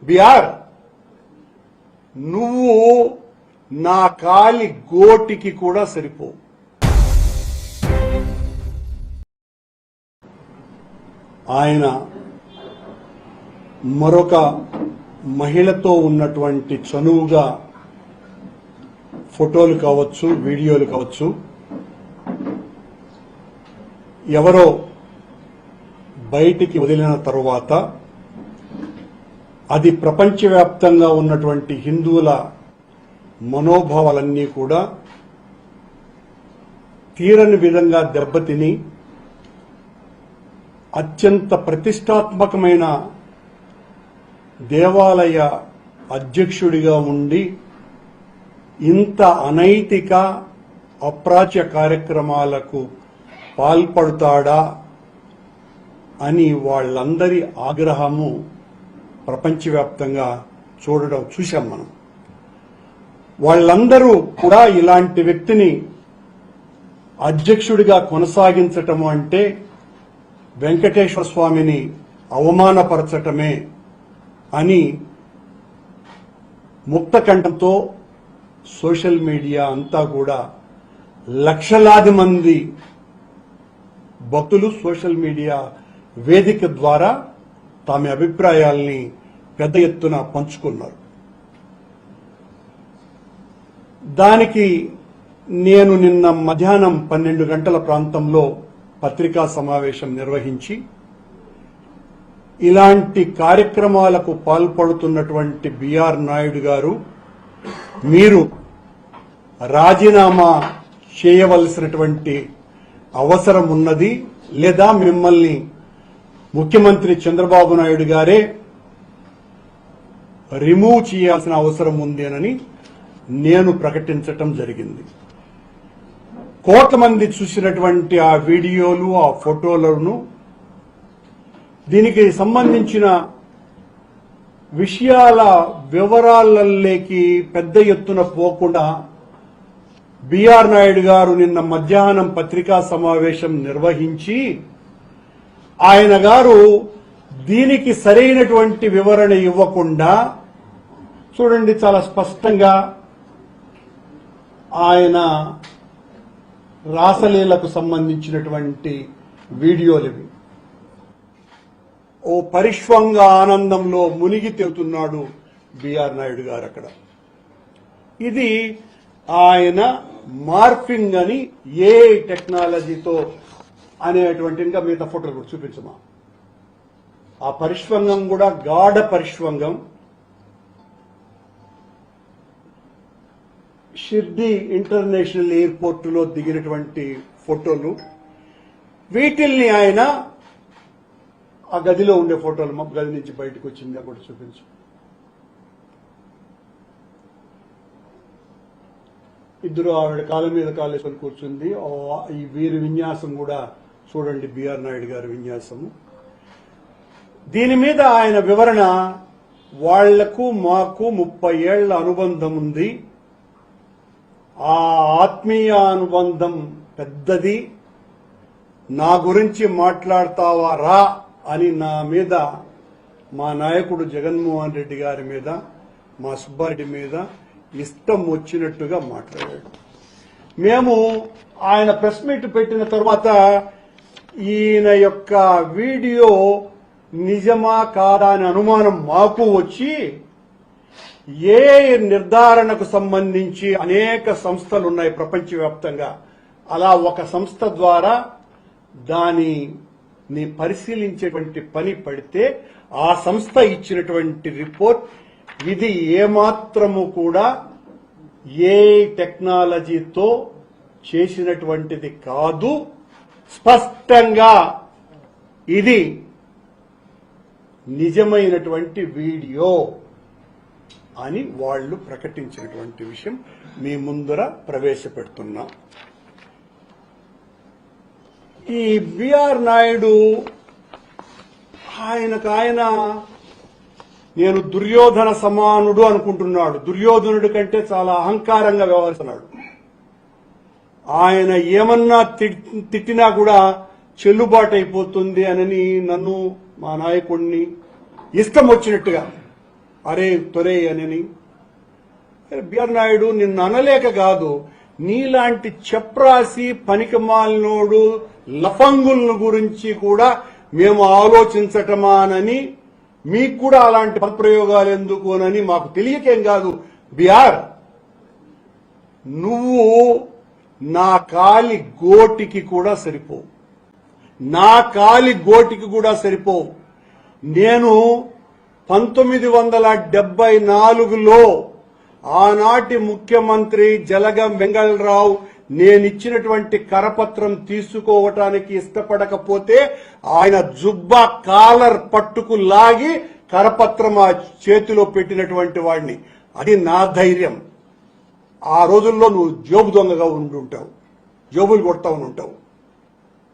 BR నువ్వు నా కాలి గోటికి కూడా సరిపో. ఆయన మరొక మహిళతో ఉన్నటువంటి చనువుగా ఫోటోలు కావచ్చు, వీడియోలు కావచ్చు, ఎవరో బయటికి వదిలిన తరువాత అది ప్రపంచవ్యాప్తంగా ఉన్నటువంటి హిందువుల మనోభావాలన్నీ కూడా తీరని విధంగా దెబ్బతిని అత్యంత ప్రతిష్టాత్మకమైన దేవాలయ అధ్యక్షుడిగా ఉండి ఇంత అనైతిక అప్రాచ్య కార్యక్రమాలకు పాల్పడతాడా అని వాళ్ళందరి ఆగ్రహము ప్రపంచవ్యాప్తంగా చూశాం మనం. వాళ్ళందరూ కూడా ఇలాంటి వ్యక్తిని అధ్యక్షుడిగా కొనసాగించటం అంటే వెంకటేశ్వర స్వామిని అవమానపరచటమే అని ముక్తకంఠంతో సోషల్ మీడియా అంతా కూడా లక్షలాది మంది భక్తులు సోషల్ మీడియా వేదిక ద్వారా తమ అభిప్రాయాల్ని పెద్ద ఎత్తున పంచుకున్నారు. దానికి నేను నిన్న మధ్యాహ్నం 12 గంటల ప్రాంతంలో పత్రికా సమావేశం నిర్వహించి ఇలాంటి కార్యక్రమాలకు పాల్పడుతున్నటువంటి బిఆర్ నాయుడు గారు, మీరు రాజీనామా చేయవలసినటువంటి అవసరం ఉన్నది, లేదా మిమ్మల్ని ముఖ్యమంత్రి చంద్రబాబు నాయుడు గారే రిమూవ్ చేయాల్సిన అవసరం ఉంది అని నేను ప్రకటించటం జరిగింది. కోట్ల మంది చూసినటువంటి ఆ వీడియోలు, ఆ ఫోటోలను, దీనికి సంబంధించిన విషయాల వివరాలలోకి పెద్ద ఎత్తున పోకుండా బిఆర్ నాయుడు గారు నిన్న మధ్యాహ్నం పత్రికా సమావేశం నిర్వహించి ఆయన గారు దీనికి సరైనటువంటి వివరణ ఇవ్వకుండా, చూడండి చాలా స్పష్టంగా ఆయన రాసలీలకు సంబంధించినటువంటి వీడియోలు ఇవి. ఓ పరిష్వంగ ఆనందంలో మునిగి తేలుతున్నాడు బిఆర్ నాయుడు గారు అక్కడ. ఇది ఆయన మార్ఫింగ్ అని ఏ టెక్నాలజీతో అనేటువంటి, ఇంకా మిగతా ఫోటోలు కూడా చూపించమా. ఆ పరిష్వంగం కూడా గాఢ పరిష్వంగం. షిర్డీ ఇంటర్నేషనల్ ఎయిర్పోర్ట్ లో దిగినటువంటి ఫోటోలు. వీటిల్ని ఆయన ఆ గదిలో ఉండే ఫోటోలు, మా గది నుంచి బయటకు వచ్చింది కూడా చూపించు. ఇద్దరు ఆవిడ కాళ్ళ మీద కాలేసుకొని కూర్చుంది. ఈ వీరి విన్యాసం కూడా చూడండి, బిఆర్ నాయుడు గారి విన్యాసము. దీని మీద ఆయన వివరణ, వాళ్లకు మాకు 30 ఏళ్ల అనుబంధం ఉంది, ఆ ఆత్మీయ అనుబంధం పెద్దది, నా గురించి మాట్లాడతావా రా అని నా మీద, మా నాయకుడు జగన్మోహన్ రెడ్డి గారి మీద, మా సుబ్బారెడ్డి మీద ఇష్టం వచ్చినట్టుగా మాట్లాడాడు. మేము ఆయన ప్రెస్ మీట్ పెట్టిన తర్వాత ఈయన యొక్క వీడియో నిజమా కాదా అని అనుమానం మాకు వచ్చి, ఏ నిర్ధారణకు సంబంధించి అనేక సంస్థలు ఉన్నాయి ప్రపంచవ్యాప్తంగా, అలా ఒక సంస్థ ద్వారా దానిని పరిశీలించేటువంటి పని పడితే ఆ సంస్థ ఇచ్చినటువంటి రిపోర్ట్ ఇది ఏమాత్రము కూడా ఏ టెక్నాలజీతో చేసినటువంటిది కాదు, స్పష్టంగా ఇది నిజమైనటువంటి వీడియో అని వాళ్ళు ప్రకటించినటువంటి విషయం మీ ముందర ప్రవేశపెడుతున్నా. ఈ బిఆర్ నాయుడు ఆయన నేను దుర్యోధన సమానుడు అనుకుంటున్నాడు. దుర్యోధనుడి కంటే చాలా అహంకారంగా వ్యవహరిస్తున్నాడు. ఆయన ఏమన్నా తిట్టినా కూడా చెల్లుబాటు అయిపోతుంది అని నన్ను, మా నాయకుడిని ఇష్టం వచ్చినట్టుగా అరే తొరే అని. బిఆర్ నాయుడు నిన్ను అనలేక కాదు, నీలాంటి చెప్రాసి పనికిమాలినోడు లఫంగుల గురించి కూడా మేము ఆలోచించటమానని, మీకు కూడా అలాంటి పదప్రయోగాలు ఎందుకోనని మాకు తెలియకేం కాదు. బిఆర్, నువ్వు నా కాలి గోటికి కూడా సరిపోవు, నా కాలి గోటికి కూడా సరిపోవు. నేను 1974లో ఆనాటి ముఖ్యమంత్రి జలగం వెంగళరావు నేనిచ్చినటువంటి కరపత్రం తీసుకోవటానికి ఇష్టపడకపోతే ఆయన జుబ్బా కాలర్ పట్టుకు లాగి కరపత్రం ఆ చేతిలో పెట్టినటువంటి వాడిని. అది నా ధైర్యం. ఆ రోజుల్లో నువ్వు జోబు దొంగగా ఉండుంటావు, జోబులు కొడతా ఉంటావు.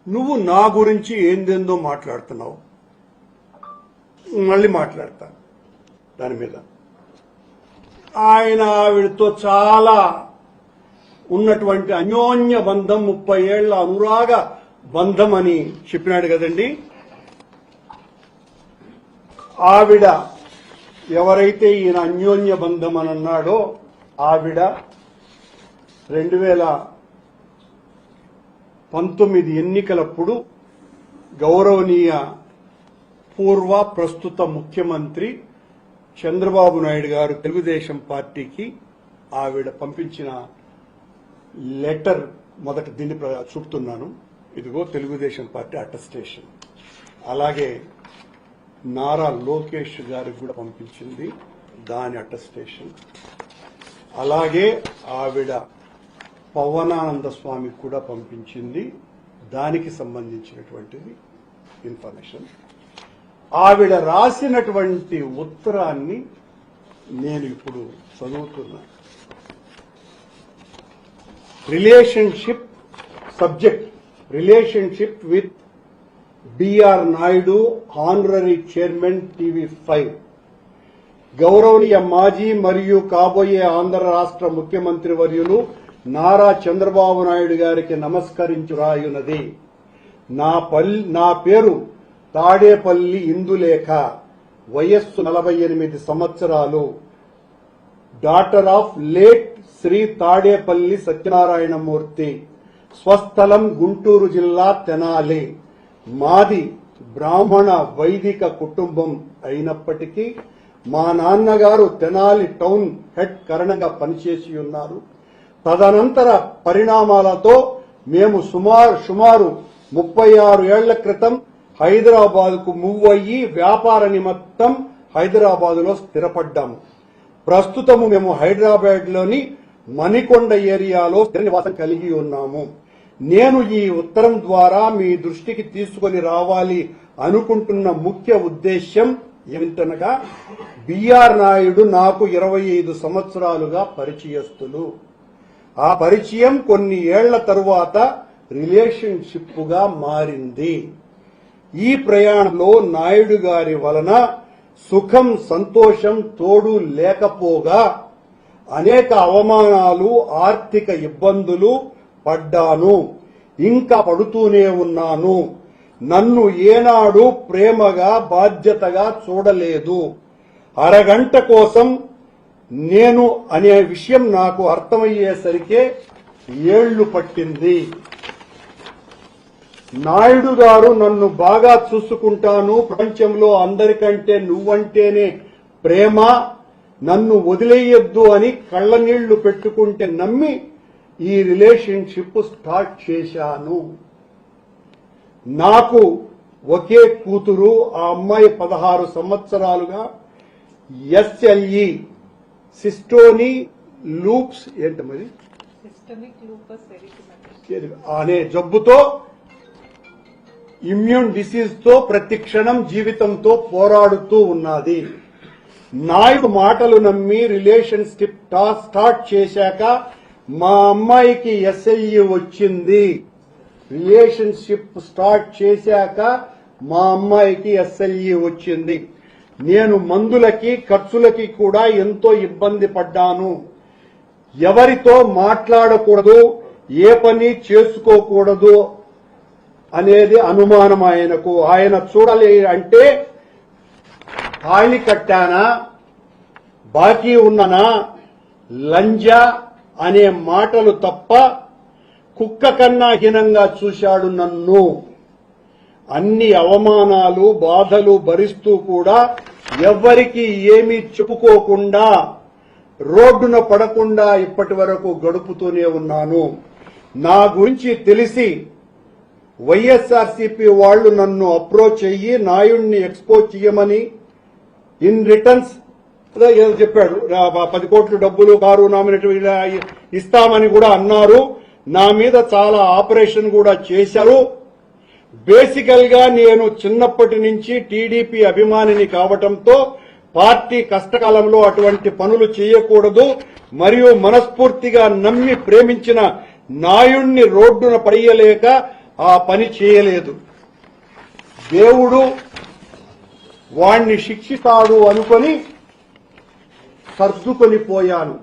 నువ్వు నా గురించి ఏందేందో మాట్లాడుతున్నావు. మళ్ళీ మాట్లాడతాను దాని మీద. ఆయన ఆవిడతో చాలా ఉన్నటువంటి అన్యోన్య బంధం, 30 ఏళ్ల అనురాగ బంధం అని చెప్పినాడు కదండి. ఆవిడ ఎవరైతే ఈయన అన్యోన్య బంధం అని అన్నాడో, ఆవిడ 2019 ఎన్నికలప్పుడు గౌరవనీయ పూర్వ ప్రస్తుత ముఖ్యమంత్రి చంద్రబాబు నాయుడు గారు తెలుగుదేశం పార్టీకి ఆవిడ పంపించిన లెటర్, మొదట దీన్ని చూపుతున్నాను. ఇదిగో తెలుగుదేశం పార్టీ అటెస్టేషన్. అలాగే నారా లోకేష్ గారికి కూడా పంపించింది, దాని అటెస్టేషన్. అలాగే ఆవిడ పవనానంద స్వామికి కూడా పంపించింది, దానికి సంబంధించినటువంటిది ఇన్ఫర్మేషన్. ఆవిడ రాసినటువంటి ఉత్తరాన్ని నేను ఇప్పుడు చదువుతున్నా. Relationship subject, relationship with B R Naidu, honorary chairman TV5. గౌరవనీయ మాజీ మరియు కాబోయే ఆంధ్ర రాష్ట్ర ముఖ్యమంత్రి వర్యులు నారా చంద్రబాబు నాయుడు గారికి నమస్కరించి రాయున్నది. నా పేరు తాడేపల్లి ఇందులేఖ, వయస్సు 48 సంవత్సరాలు, daughter of late Shri Tadepalli Satyanarayanamurthy, స్వస్థలం గుంటూరు జిల్లా తెనాలి. మాది బ్రాహ్మణ వైదిక కుటుంబం అయినప్పటికీ మా నాన్నగారు తెనాలి టౌన్ హెడ్ కరణంగా పనిచేసి ఉన్నారు. తదనంతర పరిణామాలతో మేము సుమారు 36 ఏళ్ల క్రితం హైదరాబాద్కు మూవ్ అయ్యి వ్యాపార నిమిత్తం హైదరాబాద్లో స్థిరపడ్డాము. ప్రస్తుతము మేము హైదరాబాద్లోని మణికొండ ఏరియాలో స్థిర నివాసం కలిగి ఉన్నాము. నేను ఈ ఉత్తరం ద్వారా మీ దృష్టికి తీసుకొని రావాలి అనుకుంటున్న ముఖ్య ఉద్దేశ్యం ఏమిటనగా, బిఆర్ నాయుడు నాకు 25 సంవత్సరాలుగా పరిచయస్తులు. ఆ పరిచయం కొన్ని ఏళ్ల తరువాత రిలేషన్షిప్ గా మారింది. ఈ ప్రయాణంలో నాయుడు గారి వలన సుఖం సంతోషం తోడు లేకపోగా అనేక అవమానాలు, ఆర్థిక ఇబ్బందులు పడ్డాను, ఇంకా పడుతూనే ఉన్నాను. నన్ను ఏనాడు ప్రేమగా బాధ్యతగా చూడలేదు. అరగంట కోసం నేను అనే విషయం నాకు అర్థమయ్యేసరికే ఏళ్లు పట్టింది. నాయుడు గారు నన్ను బాగా చూసుకుంటాను, ప్రపంచంలో అందరికంటే నువ్వంటేనే ప్రేమ, నన్ను వదిలేయొద్దు అని కళ్ళనీళ్లు పెట్టుకుంటే నమ్మి ఈ రిలేషన్షిప్ స్టార్ట్ చేశాను. నాకు ఒకే కూతురు, ఆ అమ్మాయి 16 సంవత్సరాలుగా SLE సిస్టోని లూప్స్ ఏంటది అనే జబ్బుతో, ఇమ్యూన్ డిసీజ్ తో ప్రతి క్షణం జీవితంతో పోరాడుతూ ఉన్నది. నాయుడు మాటలు నమ్మి రిలేషన్షిప్ స్టార్ట్ చేశాక మా అమ్మాయికి SLE వచ్చింది. రిలేషన్షిప్ స్టార్ట్ చేశాక మా అమ్మాయికి SLE వచ్చింది. నేను మందులకి ఖర్చులకి కూడా ఎంతో ఇబ్బంది పడ్డాను. ఎవరితో మాట్లాడకూడదు, ఏ పని చేసుకోకూడదు అనేది అనుమానం ఆయనకు. ఆయన చూడలే అంటే తాళి కట్టానా, బాకీ ఉన్ననా లంజా అనే మాటలు తప్ప కుక్క కన్నా హీనంగా చూశాడు నన్ను. అన్ని అవమానాలు బాధలు భరిస్తూ కూడా ఎవ్వరికీ ఏమీ చెప్పుకోకుండా రోడ్డున పడకుండా ఇప్పటి వరకు గడుపుతూనే ఉన్నాను. నా గురించి తెలిసి వైఎస్ఆర్సీపీ వాళ్లు నన్ను అప్రోచ్ అయ్యి నాయుడిని ఎక్స్పోజ్ చేయమని ఇన్ రిటర్న్స్ ఏదో చెప్పాడు, 10 కోట్ల డబ్బులు కారు నామినేట్ ఇస్తామని కూడా అన్నారు. నా మీద చాలా ఆపరేషన్ కూడా చేశారు. బేసికల్ గా నేను చిన్నప్పటి నుంచి టీడీపీ అభిమానిని కావటంతో పార్టీ కష్టకాలంలో అటువంటి పనులు చేయకూడదు, మరియు మనస్ఫూర్తిగా నమ్మి ప్రేమించిన నాయుణ్ణి రోడ్డున పడేయలేక ఆ పని చేయలేదు. దేవుడు వాణ్ణి శిక్షిస్తాడు అనుకొని సర్దుకొని పోయాను.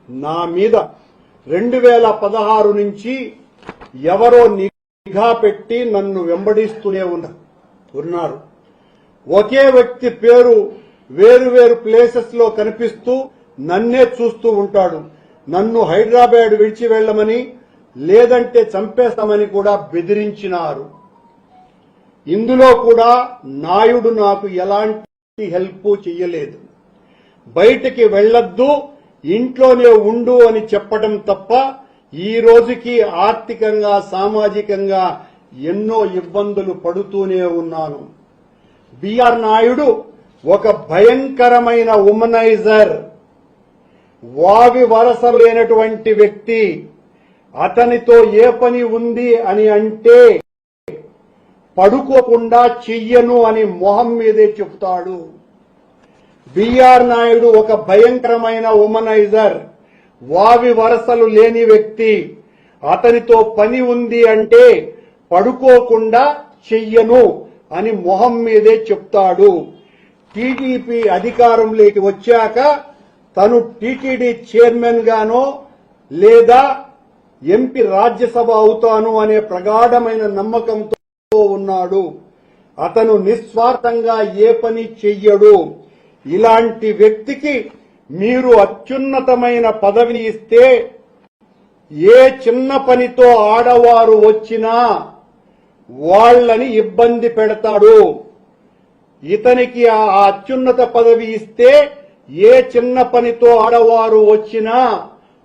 నా మీద 2016 నుంచి ఎవరో నిఘా పెట్టి నన్ను వెంబడిస్తూనే ఉన్నారు. ఒకే వ్యక్తి పేరు వేరు ప్లేసెస్ లో కనిపిస్తూ నన్నే చూస్తూ ఉంటాడు. నన్ను హైదరాబాద్ విడిచి వెళ్లమని లేదంటే చంపేస్తామని కూడా బెదిరించినారు. ఇందులో కూడా నాయుడు నాకు ఎలాంటి హెల్ప్ చెయ్యలేదు. బయటికి వెళ్లొద్దు, ఇంట్లోనే ఉండు అని చెప్పడం తప్ప ఈ రోజుకి ఆర్థికంగా సామాజికంగా ఎన్నో ఇబ్బందులు పడుతూనే ఉన్నాను. బిఆర్ నాయుడు ఒక భయంకరమైన ఉమనైజర్, వావి వరస లేనటువంటి వ్యక్తి. అతనితో ఏ పని ఉంది అని అంటే పడుకోకుండా చెయ్యను అని మొహం మీదే చెప్తాడు. బిఆర్ నాయుడు ఒక భయంకరమైన ఉమనైజర్, వావి వరసలు లేని వ్యక్తి. అతనితో పని ఉంది అంటే పడుకోకుండా చెయ్యను అని మొహం మీదే చెప్తాడు. టీడీపీ అధికారంలోకి వచ్చాక తను టీటీడీ చైర్మన్ గానో లేదా ఎంపీ రాజ్యసభ అవుతాను అనే ప్రగాఢమైన నమ్మకంతో ఉన్నాడు. అతను నిస్వార్థంగా ఏ పని చెయ్యడు. ఇలాంటి వ్యక్తికి మీరు అత్యున్నతమైన పదవిని ఇస్తే ఏ చిన్న పనితో ఆడవారు వచ్చినా వాళ్ళని ఇబ్బంది పెడతాడు. ఇతనికి ఆ అత్యున్నత పదవి ఇస్తే ఏ చిన్న పనితో ఆడవారు వచ్చినా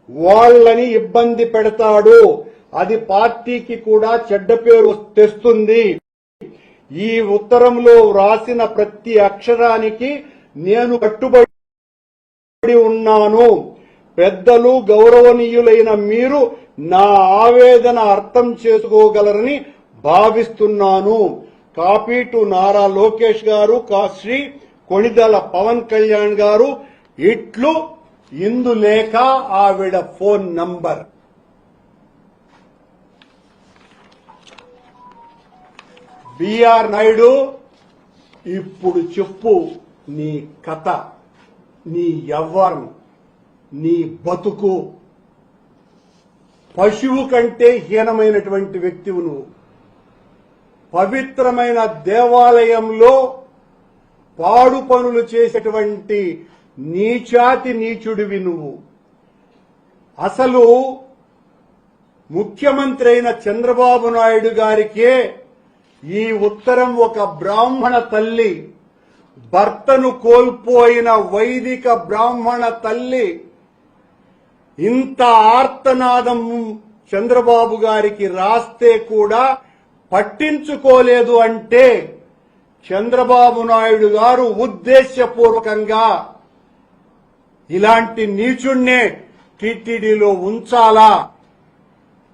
వాళ్ళని ఇబ్బంది పెడతాడు. అది పార్టీకి కూడా చెడ్డ పేరు తెస్తుంది. ఈ ఉత్తరంలో రాసిన ప్రతి అక్షరానికి నేను కట్టుబడి ఉన్నాను. పెద్దలు గౌరవనీయులైన మీరు నా ఆవేదన అర్థం చేసుకోగలరని భావిస్తున్నాను. కాపీ టు నారా లోకేష్ గారు, శ్రీ కొణిదెల పవన్ కళ్యాణ్ గారు. ఇట్లు ఇందులేక ఆవిడ ఫోన్ నంబర్. బిఆర్ నాయుడు, ఇప్పుడు చెప్పు నీ కథ, నీ యవ్వరం, నీ బతుకు. పశువు కంటే హీనమైనటువంటి వ్యక్తివు నువ్వు. పవిత్రమైన దేవాలయంలో పాడు పనులు చేసేటువంటి నీచాతి నీచుడివి నువ్వు. అసలు ముఖ్యమంత్రి అయిన చంద్రబాబు నాయుడు గారికే ఈ ఉత్తరం ఒక బ్రాహ్మణ తల్లి, భర్తను కోల్పోయిన వైదిక బ్రాహ్మణ తల్లి ఇంత ఆర్తనాదం చంద్రబాబు గారికి రాస్తే కూడా పట్టించుకోలేదు అంటే చంద్రబాబు నాయుడు గారు ఉద్దేశ్యపూర్వకంగా ఇలాంటి నీచుణ్ణే టీటీడీలో ఉంచాలా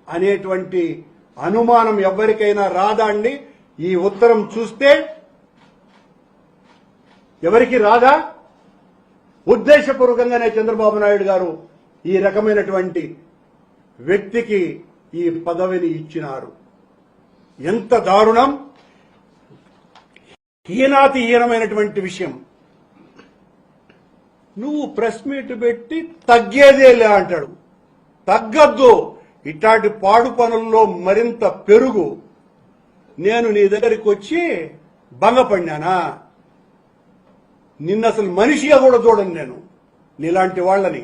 అనేటువంటి అనుమానం ఎవరికైనా రాదా అండి? ఈ ఉత్తరం చూస్తే ఎవరికి రాదా? ఉద్దేశపూర్వకంగానే చంద్రబాబు నాయుడు గారు ఈ రకమైనటువంటి వ్యక్తికి ఈ పదవిని ఇచ్చినారు. ఎంత దారుణం! హీనాతి హీనమైనటువంటి విషయం. నువ్వు ప్రెస్ మీట్ పెట్టి తగ్గేదేలే అంటాడు. తగ్గద్దు. ఇట్లాంటి పాడు పనుల్లో మరింత పెరుగు. నేను నీ దగ్గరికి వచ్చి భంగపడినానా? నిన్ను అసలు మనిషిగా కూడా చూడను నేను, నీలాంటి వాళ్ళని.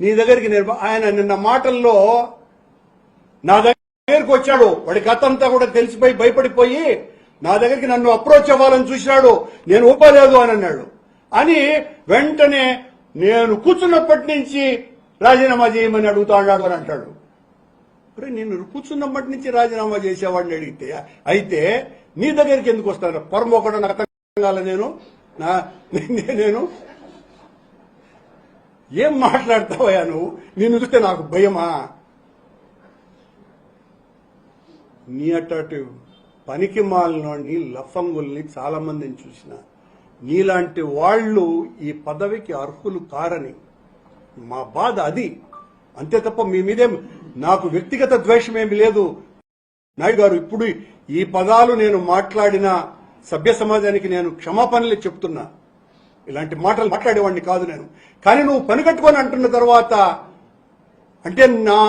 నీ దగ్గరికి నేను ఆయన నిన్న మాటల్లో నా దగ్గరికి వచ్చాడు, వాడి గతంతా కూడా తెలిసిపోయి భయపడిపోయి నా దగ్గరికి నన్ను అప్రోచ్ అవ్వాలని చూసినాడు, నేను ఒప్పలేదు అని అన్నాడు. అని వెంటనే నేను కూర్చున్నప్పటి నుంచి రాజీనామా చేయమని అడుగుతా అన్నాడు అని అంటాడు. నేను కూర్చున్నప్పటి నుంచి రాజీనామా చేసేవాడిని అడిగితే అయితే నీ దగ్గరికి ఎందుకు వస్తాను? పొరమొకడ నాకు అర్థం కాల. నేను ఏం మాట్లాడతావయ్యా నువ్వు? నిన్ను చూస్తే నాకు భయమా? నీ అటు పనికి మాలినోడిని లఫంగుల్ని చాలా మందిని చూసిన. నీలాంటి వాళ్ళు ఈ పదవికి అర్హులు కారని మా బాధ అది, అంతే తప్ప మీ మీదే నాకు వ్యక్తిగత ద్వేషమేమి లేదు. నాయుడు గారు, ఇప్పుడు ఈ పదాలు నేను మాట్లాడిన సభ్య సమాజానికి నేను క్షమాపణలు చెప్తున్నా. ఇలాంటి మాటలు మాట్లాడేవాడిని కాదు నేను. కానీ నువ్వు పని కట్టుకొని అంటున్న తర్వాత అంటే నా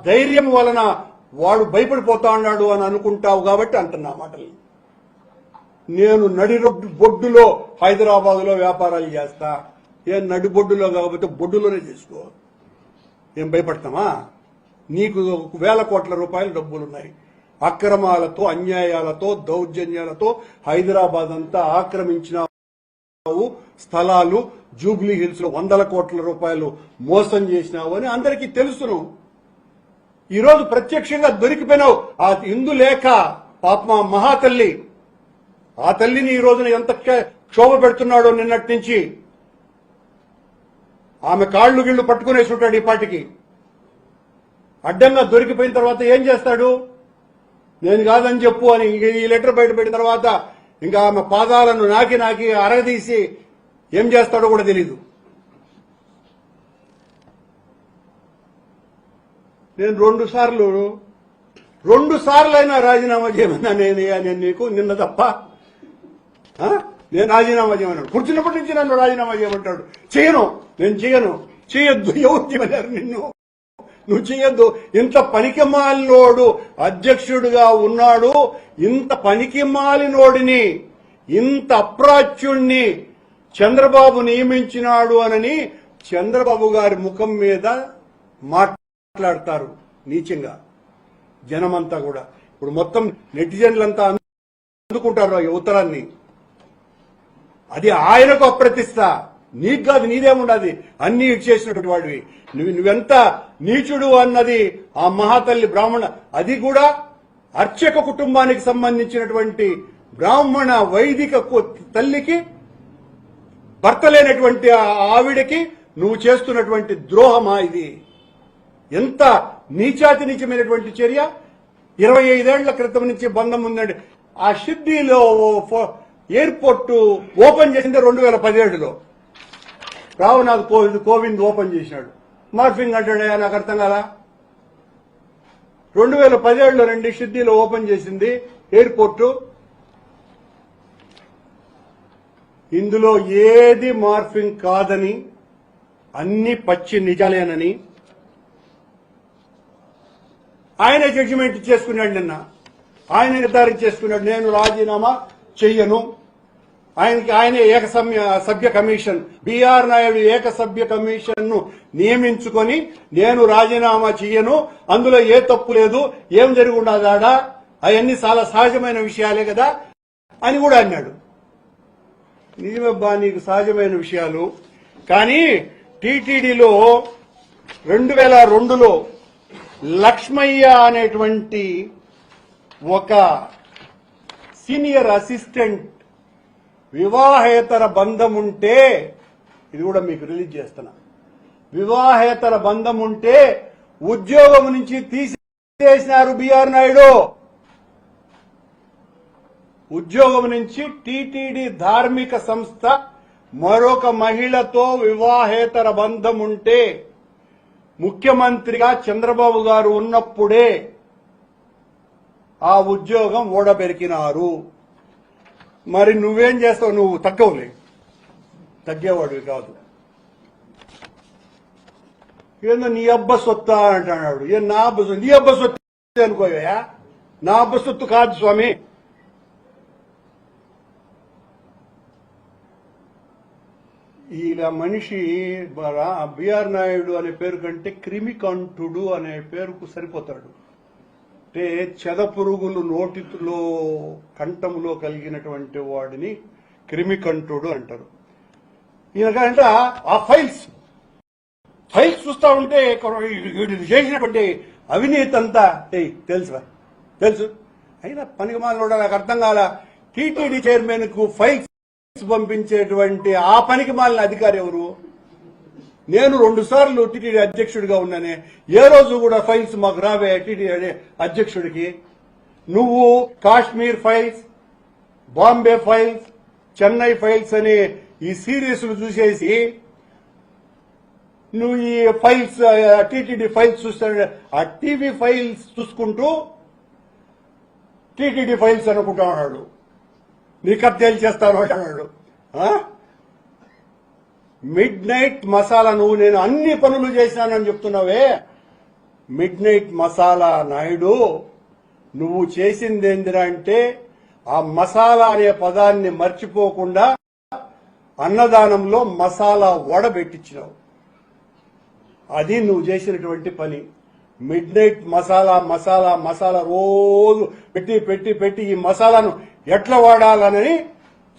ధైర్యం వలన వాడు భయపడిపోతా ఉన్నాడు అని అనుకుంటావు కాబట్టి అంటున్నా మాటలు. నేను నడి బొడ్డులో హైదరాబాద్ లో వ్యాపారాలు చేస్తా. ఏం నడి బొడ్డులో కాకపోతే బొడ్డులోనే చేసుకో. ఏం భయపడతామా? నీకు వేల కోట్ల రూపాయల డబ్బులున్నాయి. అక్రమాలతో, అన్యాయాలతో, దౌర్జన్యాలతో హైదరాబాద్ అంతా ఆక్రమించినావు. స్థలాలు జూబ్లీ హిల్స్ లో 100 కోట్ల రూపాయలు మోసం చేసినావు అని అందరికీ తెలుసును. ఈరోజు ప్రత్యక్షంగా దొరికిపోయినావు. ఆ ఇందులేక పాప మహాతల్లి, ఆ తల్లిని ఈ రోజున ఎంత క్షోభ పెడుతున్నాడో నిన్నటి నుంచి. ఆమె కాళ్లు గిళ్లు పట్టుకునేసి ఉంటాడు ఈ పాటికి. అడ్డంగా దొరికిపోయిన తర్వాత ఏం చేస్తాడు? నేను కాదని చెప్పు అని ఈ లెటర్ బయటపెట్టిన తర్వాత ఇంకా ఆమె పాదాలను నాకి అరగదీసి ఏం చేస్తాడో కూడా తెలీదు. నేను 2 సార్లు అయినా రాజీనామా చేయమన్నా నేను నీకు నిన్న తప్ప. నేను రాజీనామా చేయమన్నాడు. కూర్చున్నప్పటి నుంచి నన్ను రాజీనామా చేయమంటాడు. నేను చేయొద్దు. ఎవరు చేయమన్నారు నిన్ను? నువ్వు చేయొద్దు. ఇంత పనికిమాలినోడు అధ్యక్షుడిగా ఉన్నాడు. ఇంత పనికిమాలినోడిని, ఇంత అప్రాచ్యుణ్ణి చంద్రబాబు నియమించినాడు అనని చంద్రబాబు గారి ముఖం మీద మాట్లాడతారు నీచంగా జనమంతా కూడా. ఇప్పుడు మొత్తం నెటిజన్లంతా అందుకుంటారు ఈ ఉత్తరాన్ని. అది ఆయనకు అప్రతిష్ట, నీకు కాదు. నీదేముండదు, అన్ని చేసినటువంటి వాడివి. నువ్వెంత నీచుడు అన్నది ఆ మహాతల్లి బ్రాహ్మణ, అది కూడా అర్చక కుటుంబానికి సంబంధించినటువంటి బ్రాహ్మణ వైదిక తల్లికి భర్త లేనటువంటి ఆవిడకి నువ్వు చేస్తున్నటువంటి ద్రోహమా ఇది? ఎంత నీచాతి నీచమైనటువంటి చర్య. 25 ఏళ్ల క్రితం నుంచి బంధం ఉందండి. ఆ షిర్డీలో ఎయిర్పోర్ట్ ఓపెన్ చేసింది 2017లో. రావునాథ్ కోవింద్ ఓపెన్ చేసినాడు. మార్ఫింగ్ అంటాడే, నాకు అర్థం కాలా. 2017లో రండి షిర్డీలో ఓపెన్ చేసింది ఎయిర్పోర్టు. ఇందులో ఏది మార్ఫింగ్ కాదని, అన్ని పచ్చి నిజాలేనని ఆయన జడ్జిమెంట్ చేసుకున్నాడు. నిన్న ఆయన నిర్ధారణ చేసుకున్నాడు, నేను రాజీనామా చెయ్యను. ఆయనే సభ్య కమిషన్, బిఆర్ నాయుడు ఏకసభ్య కమిషన్ ను నియమించుకొని నేను రాజీనామా చెయ్యను, అందులో ఏ తప్పు లేదు, ఏం జరిగి ఉండదాడా, అవన్నీ చాలా సహజమైన విషయాలే కదా అని కూడా అన్నాడు. నిజమబ్బా, నీకు సహజమైన విషయాలు. కానీ టీటీడీలో 2002లో లక్ష్మయ్య అనేటువంటి ఒక సీనియర్ అసిస్టెంట్ వివాహేతర బంధం ఉంటే, ఇది కూడా మీకు రిలీజ్ చేస్తున్నా, వివాహేతర బంధం ఉంటే ఉద్యోగం నుంచి తీసేసినారు బిఆర్ నాయుడు. ఉద్యోగం నుంచి టీటీడీ ధార్మిక సంస్థ మరొక మహిళతో వివాహేతర బంధం ఉంటే ముఖ్యమంత్రిగా చంద్రబాబు గారు ఉన్నప్పుడే ఆ ఉద్యోగం ఓడబెరికినారు. మరి నువ్వేం చేస్తావు? నువ్వు తగ్గవులే, తగ్గేవాడివి కాదు. ఏందో నీ అబ్బ సొత్తా అంటున్నాడు. ఏ నా అబ్బ సొత్తు? నీ అబ్బ సొత్తు అనుకోవా? నా అబ్బ సొత్తు కాదు స్వామి. ఇలా మనిషి బిఆర్ నాయుడు అనే పేరు కంటే క్రిమికంఠుడు అనే పేరుకు సరిపోతాడు. అంటే చెదపురుగులు నోటిలో కంఠంలో కలిగినటువంటి వాడిని క్రిమికంఠుడు అంటారు. ఈయనకంట ఆ ఫైల్స్ చూస్తా ఉంటే వీడు చేసినటువంటి అవినీతి అంతా తెలుసు. అయినా పనికి మాల నాకు అర్థం కాల. టీటీడీ చైర్మన్ కు ఫైల్స్ పంపించేటువంటి ఆ పనికి మాలిన అధికారి ఎవరు? నేను 2 సార్లు టీటీడీ అధ్యక్షుడిగా ఉన్నానే, ఏ రోజు కూడా ఫైల్స్ మాకు రావే టీటీడీ అధ్యక్షుడికి. నువ్వు Kashmir files, Bombay files, Chennai files అనే ఈ సిరీస్లు చూసేసి నువ్వు ఈ ఫైల్స్ టీటీడీ ఫైల్స్ చూస్తాడు. ఆ టీవీ ఫైల్స్ చూసుకుంటూ టీటీడీ ఫైల్స్ అనుకుంటా ఉన్నాడు. నీ కబ్జాలు చేస్తాను అంటున్నాడు. మిడ్ నైట్ మసాలా నువ్వు నేను అన్ని పనులు చేశానని చెప్తున్నావే. మిడ్ నైట్ మసాలా నాయుడు, నువ్వు చేసింది ఏందిరా అంటే ఆ మసాలా అనే పదాన్ని మర్చిపోకుండా అన్నదానంలో మసాలా వడబెట్టించినావు. అది నువ్వు చేసినటువంటి పని. మిడ్ నైట్ మసాలా రోజు పెట్టి ఈ మసాలాను ఎట్లా వాడాలని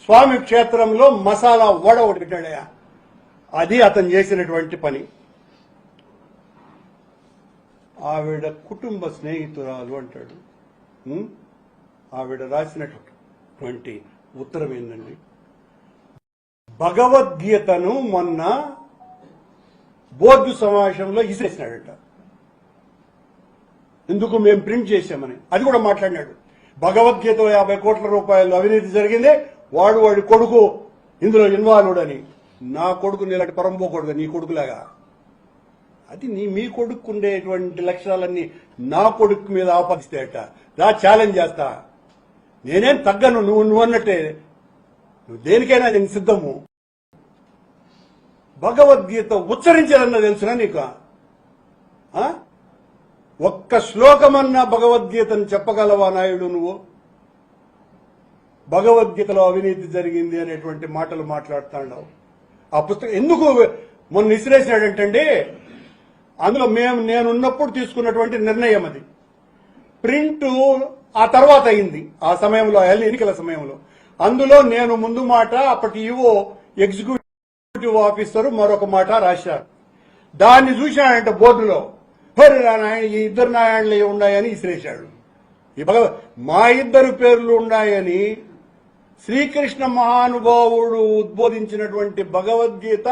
స్వామి క్షేత్రంలో మసాలా వడ ఒకటి పెట్టాడయా. అది అతను చేసినటువంటి పని. ఆవిడ కుటుంబ స్నేహితురాలు అంటాడు. ఆవిడ రాసినటువంటి ఉత్తరం ఏందండి? భగవద్గీతను మొన్న బోర్డు సమావేశంలో ఇసిరేసినాడట. ఎందుకు మేము ప్రింట్ చేశామని అది కూడా మాట్లాడినాడు. భగవద్గీత 50 కోట్ల రూపాయలు అవినీతి జరిగింది, వాడి కొడుకు ఇందులో ఇన్వాల్వ్డ్ అని. నా కొడుకు నీలాంటి పరంబో కొడుకు, నీ కొడుకులాగా. అది మీ కొడుకు ఉండేటువంటి లక్షణాలన్నీ నా కొడుకు మీద ఆపాదిస్తేట రా ఛాలెంజ్ చేస్తా. నేనేం తగ్గను, నువ్వు అన్నట్టే. నువ్వు దేనికైనా నేను సిద్ధము. భగవద్గీత ఉచ్చరించాలన్నా తెలుసునా నీకు? ఒక్క శ్లోకమన్నా భగవద్గీతను చెప్పగలవా నాయుడు నువ్వు? భగవద్గీతలో అవినీతి జరిగింది అనేటువంటి మాటలు మాట్లాడుతున్నావు. ఆ పుస్తకం ఎందుకు మొన్న విసిరేసినాడంటే అందులో నేనున్నప్పుడు తీసుకున్నటువంటి నిర్ణయం అది. ప్రింట్ ఆ తర్వాత అయింది, ఆ సమయంలో ఎన్నికల సమయంలో. అందులో నేను ముందు మాట, అప్పటి ఈవో ఎగ్జిక్యూటివ్ ఆఫీసర్ మరొక మాట రాశారు. దాన్ని చూశాడంటే బోర్డులో ఈ 2 నారాయణలు ఉన్నాయని ఇసిరేశాడు. మా 2 పేర్లు ఉన్నాయని శ్రీకృష్ణ మహానుభావుడు ఉద్బోధించినటువంటి భగవద్గీత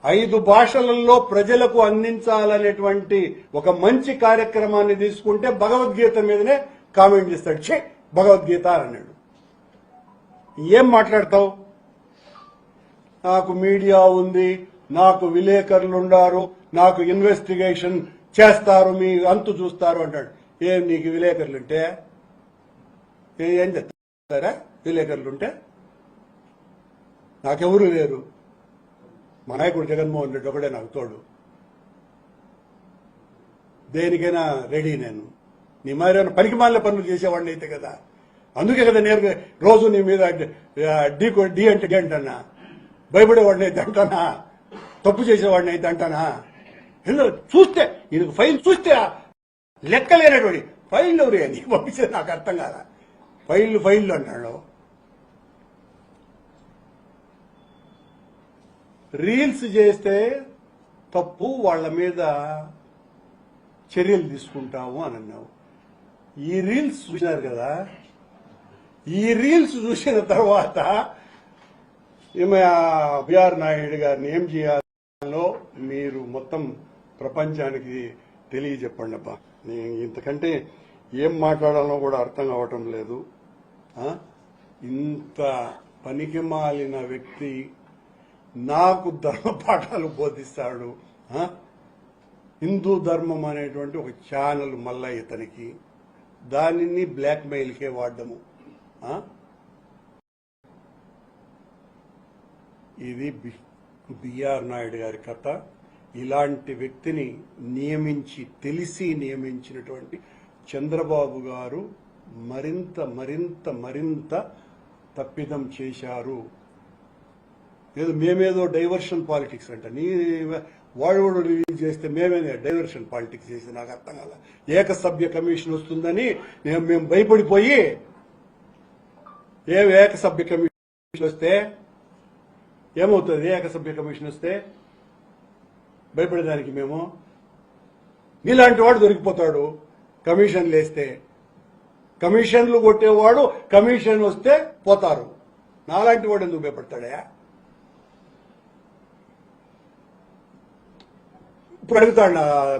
5 భాషలలో ప్రజలకు అందించాలనేటువంటి ఒక మంచి కార్యక్రమాన్ని తీసుకుంటే భగవద్గీత మీదనే కామెంట్ చేస్తాడు. భగవద్గీత అన్నాడు. ఏం మాట్లాడతావు? నాకు మీడియా ఉంది, నాకు విలేకరులు ఉన్నారు, నాకు ఇన్వెస్టిగేషన్ చేస్తారు, మీ అంతు చూస్తారు అంటాడు. ఏం నీకు విలేకరులుంటే ఏం చెప్తారా? విలేకరులుంటే నాకెవరూ లేరు. మా నాయకుడు జగన్మోహన్ రెడ్డి ఒకడే నాకు తోడు. దేనికైనా రెడీ నేను. నీ మారిన పనికి మాలిన పనులు చేసేవాడిని అయితే కదా. అందుకే కదా నేను రోజు నీ మీద డి అంటే డి అంటానా, భయపడేవాడిని అయితే అంటానా, తప్పు చేసేవాడిని అయితే అంటానా? చూస్తే ఈయనకు ఫైల్ చూస్తే లెక్కలేనటువంటి ఫైల్ ఎవరు నీకు పంపించేది నాకు అర్థం కాదా. ఫైళ్ళు అన్నాడు. రీల్స్ చేస్తే తప్పు, వాళ్ళ మీద చర్యలు తీసుకుంటాము అని అన్నావు. ఈ రీల్స్ చూసినారు కదా, ఈ రీల్స్ చూసిన తర్వాత బిఆర్ నాయుడు గారిని ఏం చేయాలో మీరు మొత్తం ప్రపంచానికి తెలియజెప్పండి అబ్బా. ఇంతకంటే ఏం మాట్లాడాలో కూడా అర్థం కావటం లేదు. ఇంత పనికి మాలిన వ్యక్తి నాకు ధర్మ పాఠాలు బోధిస్తాడు. హిందూ ధర్మం అనేటువంటి ఒక ఛానల్ మళ్ళా ఇతనికి, దానిని బ్లాక్ మెయిల్కే వాడము. ఇది బిఆర్ నాయుడు గారి కథ. ఇలాంటి వ్యక్తిని తెలిసి నియమించినటువంటి చంద్రబాబు గారు మరింత తప్పిదం చేశారు. ఏదో మేమేదో డైవర్షన్ పాలిటిక్స్ అంట నీ వాడు రిలీజ్ చేస్తే మేమేదో డైవర్షన్ పాలిటిక్స్ చేసి నాకు అర్థం కాల. ఏకసభ్య కమిషన్ వస్తుందని మేము భయపడిపోయి ఏకసభ్య కమిషన్ వస్తే ఏమవుతుంది? ఏకసభ్య కమిషన్ వస్తే భయపడేదానికి మేము నీలాంటి వాడు దొరికిపోతాడు కమిషన్లు వేస్తే. కమిషన్లు కొట్టేవాడు కమిషన్ వస్తే పోతారు. నాలాంటి వాడు ఎందుకు భయపడతాడా? ఇప్పుడు అడుగుతాడు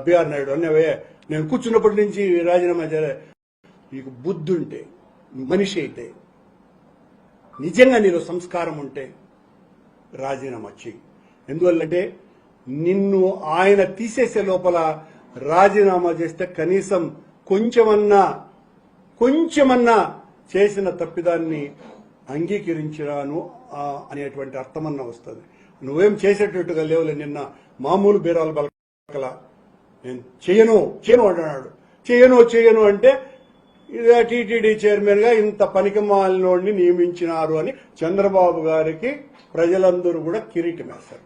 బిఆర్ నాయుడు అన్నవే నేను కూర్చున్నప్పటి నుంచి రాజీనామా చేయాలి. నీకు బుద్ధి ఉంటే, మనిషి అయితే, నిజంగా నీలో సంస్కారం ఉంటే రాజీనామా చెయ్యి. ఎందువల్లంటే నిన్ను ఆయన తీసేసే లోపల రాజీనామా చేస్తే కనీసం కొంచెమన్నా చేసిన తప్పిదాన్ని అంగీకరించినాను అనేటువంటి అర్థమన్నా వస్తుంది. నువ్వేం చేసేటట్టుగా లేవులే. నిన్న మామూలు బీరాలు బలకల నేను చేయను అంటున్నాడు. చేయను అంటే టీటీడీ చైర్మన్ గా ఇంత పనికిమాలినోడిని నియమించినారు అని చంద్రబాబు గారికి ప్రజలందరూ కూడా కిరీటం వేస్తారు.